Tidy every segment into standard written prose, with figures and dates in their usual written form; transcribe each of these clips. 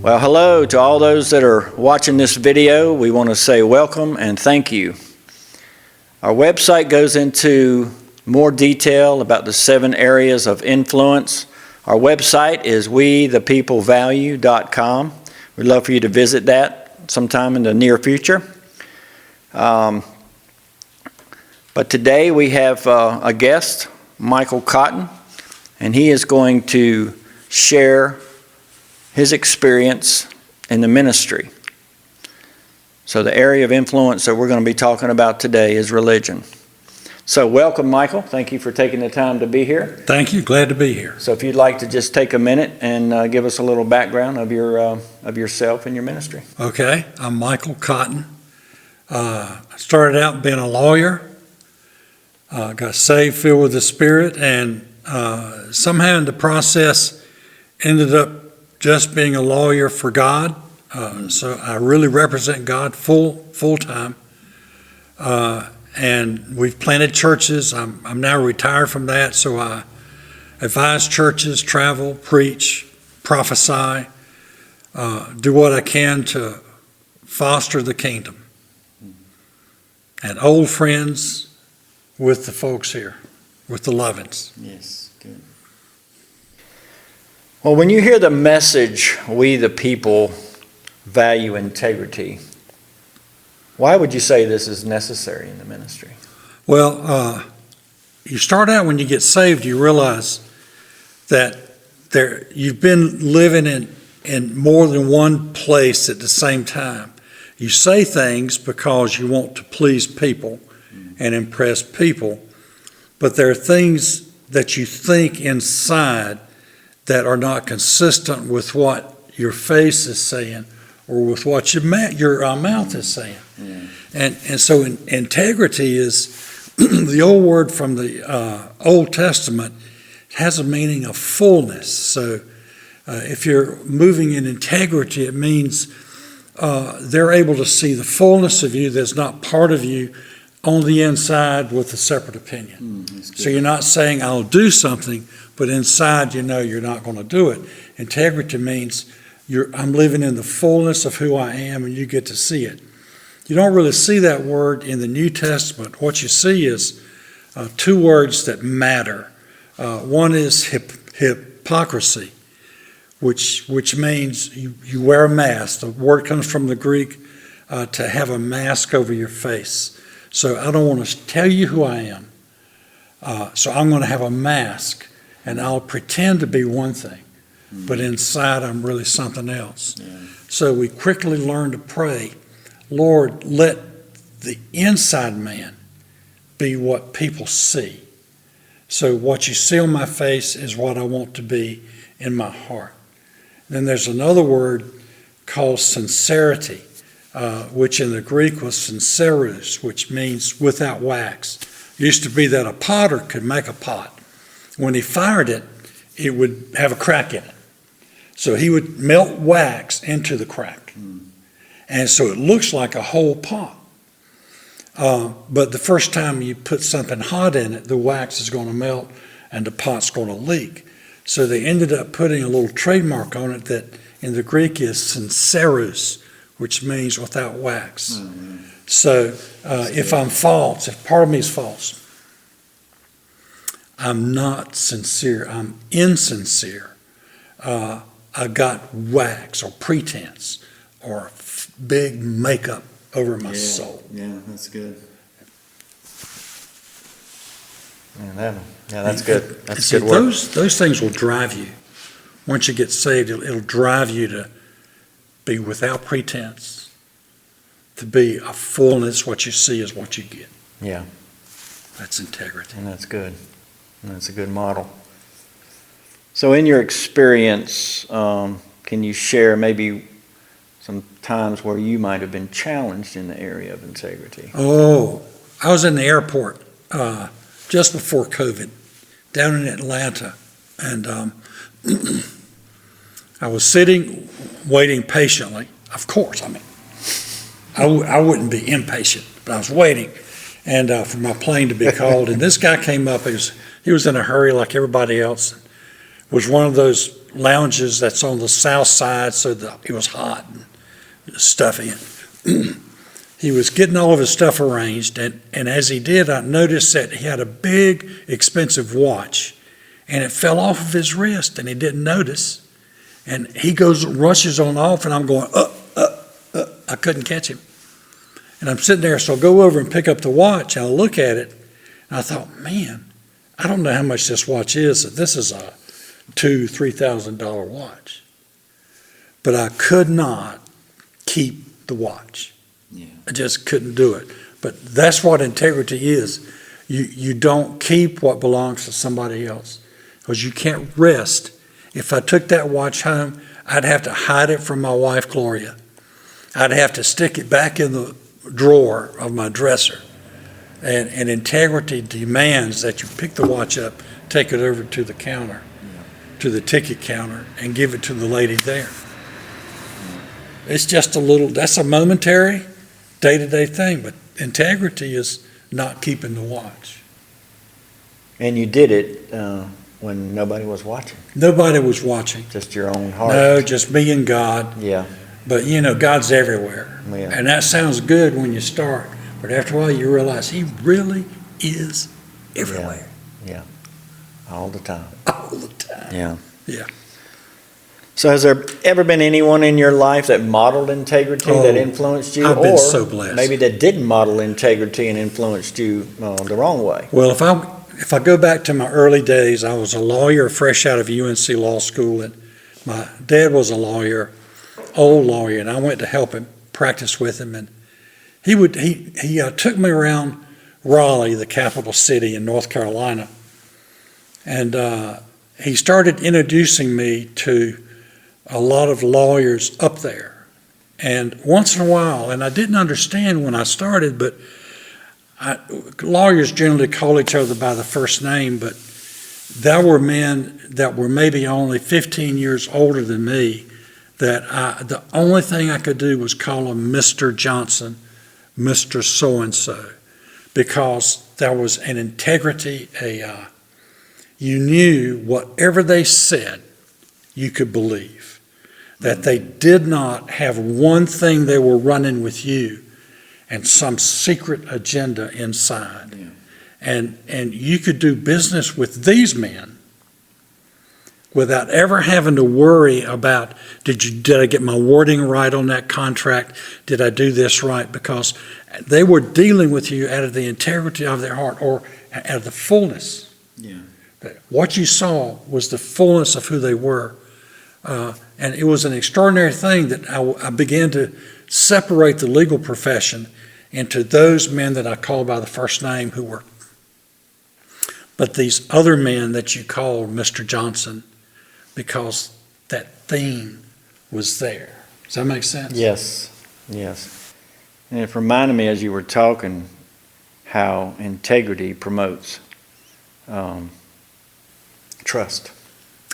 Well, hello to all those that are watching this video. We want to say welcome and thank you. Our website goes into more detail about the 7 areas of influence. Our website is wethepeoplevalue.com. We'd love for you to visit that sometime in the near future. But today we have a guest, Michael Cotten, and he is going to share his experience in the ministry. So the area of influence that we're going to be talking about today is religion. So welcome, Michael. Thank you for taking the time to be here. Thank you. Glad to be here. So if you'd like to just take a minute and give us a little background of yourself and your ministry. Okay. I'm Michael Cotten. I started out being a lawyer, got saved, filled with the Spirit, and somehow in the process ended up just being a lawyer for God. So I really represent God full time. And we've planted churches. I'm now retired from that, so I advise churches, travel, preach, prophesy, do what I can to foster the kingdom. And old friends with the folks here, with the Lovins. Yes, good. Well, when you hear the message, we the people value integrity, why would you say this is necessary in the ministry? Well, you start out when you get saved, you realize that you've been living in more than one place at the same time. You say things because you want to please people and impress people, but there are things that you think inside that are not consistent with what your face is saying or with what your mouth is saying. Yeah. And so integrity is the old word from the Old Testament. It has a meaning of fullness. So if you're moving in integrity, it means they're able to see the fullness of you that's not part of you on the inside with a separate opinion. So you're not saying I'll do something, but inside you know you're not going to do it. Integrity means I'm living in the fullness of who I am, and you get to see it. You don't really see that word in the New Testament. What you see is 2 words that matter. One is hypocrisy, which means you wear a mask. The word comes from the Greek to have a mask over your face. So I don't want to tell you who I am. So I'm going to have a mask, and I'll pretend to be one thing, but inside I'm really something else. Yeah. So we quickly learn to pray, Lord, let the inside man be what people see. So what you see on my face is what I want to be in my heart. Then there's another word called sincerity, which in the Greek was sincerus, which means without wax. It used to be that a potter could make a pot. When he fired it, it would have a crack in it. So he would melt wax into the crack. And so it looks like a whole pot. But the first time you put something hot in it, the wax is going to melt and the pot's going to leak. So they ended up putting a little trademark on it that in the Greek is sincerus, which means without wax. So if I'm false, if part of me is false, I'm not sincere, I'm insincere. I got wax or pretense or big makeup over my soul. Yeah, that's good. Yeah, that's good. That's good work. Those things will drive you. Once you get saved, it'll drive you to be without pretense, to be a fullness. What you see is what you get. Yeah. That's integrity. And that's good. And that's a good model. So in your experience, can you share maybe some times where you might have been challenged in the area of integrity? Oh, I was in the airport just before COVID, down in Atlanta, and I was sitting, waiting patiently. Of course, I wouldn't be impatient, but I was waiting, and for my plane to be called. And this guy came up. He was in a hurry like everybody else. was one of those lounges that's on the south side, so it was hot and stuffy. He was getting all of his stuff arranged, and as he did, I noticed that he had a big, expensive watch, and it fell off of his wrist, and he didn't notice. And he rushes on off, and I'm going, I couldn't catch him. And I'm sitting there, so I go over and pick up the watch, and I look at it, and I thought, man, I don't know how much this watch is. This is a $2,000-$3,000 watch. But I could not keep the watch. Yeah. I just couldn't do it. But that's what integrity is. You don't keep what belongs to somebody else, because you can't rest. If I took that watch home, I'd have to hide it from my wife, Gloria. I'd have to stick it back in the drawer of my dresser. And integrity demands that you pick the watch up, take it over to the counter, to the ticket counter, and give it to the lady there. It's just that's a momentary, day-to-day thing, but integrity is not keeping the watch. And you did it when nobody was watching. Nobody was watching. Just your own heart. No, just me and God. Yeah. But God's everywhere. Yeah. And that sounds good when you start, but after a while you realize He really is everywhere. Yeah. All the time. All the time. Yeah. Yeah. So has there ever been anyone in your life that modeled integrity that influenced you? I've been or so blessed. Maybe that didn't model integrity and influenced you the wrong way? Well, if I go back to my early days, I was a lawyer fresh out of UNC Law School, and my dad was a lawyer, old lawyer, and I went to help him, practice with him, and he took me around Raleigh, the capital city in North Carolina, and he started introducing me to a lot of lawyers up there. And once in a while, and I didn't understand when I started, but lawyers generally call each other by the first name, but there were men that were maybe only 15 years older than me that the only thing I could do was call him Mr. Johnson, Mr. So-and-so, because there was an integrity, you knew whatever they said, you could believe. That they did not have one thing they were running with you and some secret agenda inside. Yeah. And you could do business with these men without ever having to worry about, did I get my wording right on that contract? Did I do this right? Because they were dealing with you out of the integrity of their heart, or out of the fullness. Yeah. What you saw was the fullness of who they were. And it was an extraordinary thing that I began to separate the legal profession into those men that I call by the first name who were, but these other men that you called Mr. Johnson, because that theme was there. Does that make sense? Yes. And it reminded me as you were talking how integrity promotes trust.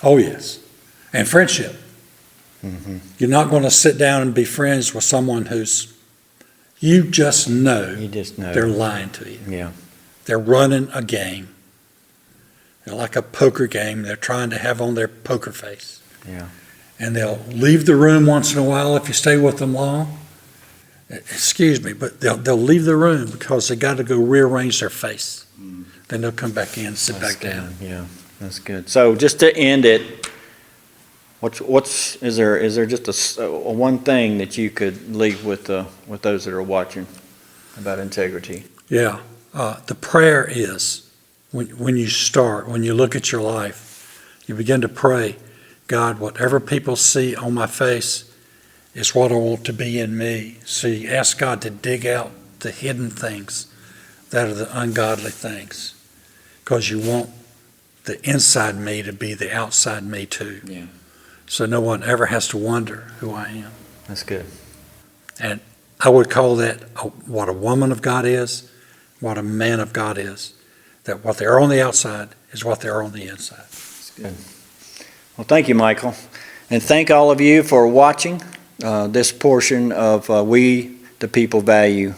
Oh, yes. And friendship. Mm-hmm. You're not going to sit down and be friends with someone you just know they're lying to you. Yeah. They're running a game. They're like a poker game. They're trying to have on their poker face. Yeah. And they'll leave the room once in a while if you stay with them long. Excuse me, but they'll leave the room because they got to go rearrange their face. Then they'll come back in and sit back down. Yeah, that's good. So just to end it, is there just a one thing that you could leave with those that are watching about integrity? Yeah, the prayer is when you look at your life, you begin to pray, God, whatever people see on my face is what I want to be in me. So you ask God to dig out the hidden things that are the ungodly things, because you want the inside me to be the outside me too. Yeah. So no one ever has to wonder who I am. That's good. And I would call that what a woman of God is, what a man of God is. That what they are on the outside is what they are on the inside. That's good. Well, thank you, Michael. And thank all of you for watching this portion of We the People Value.com.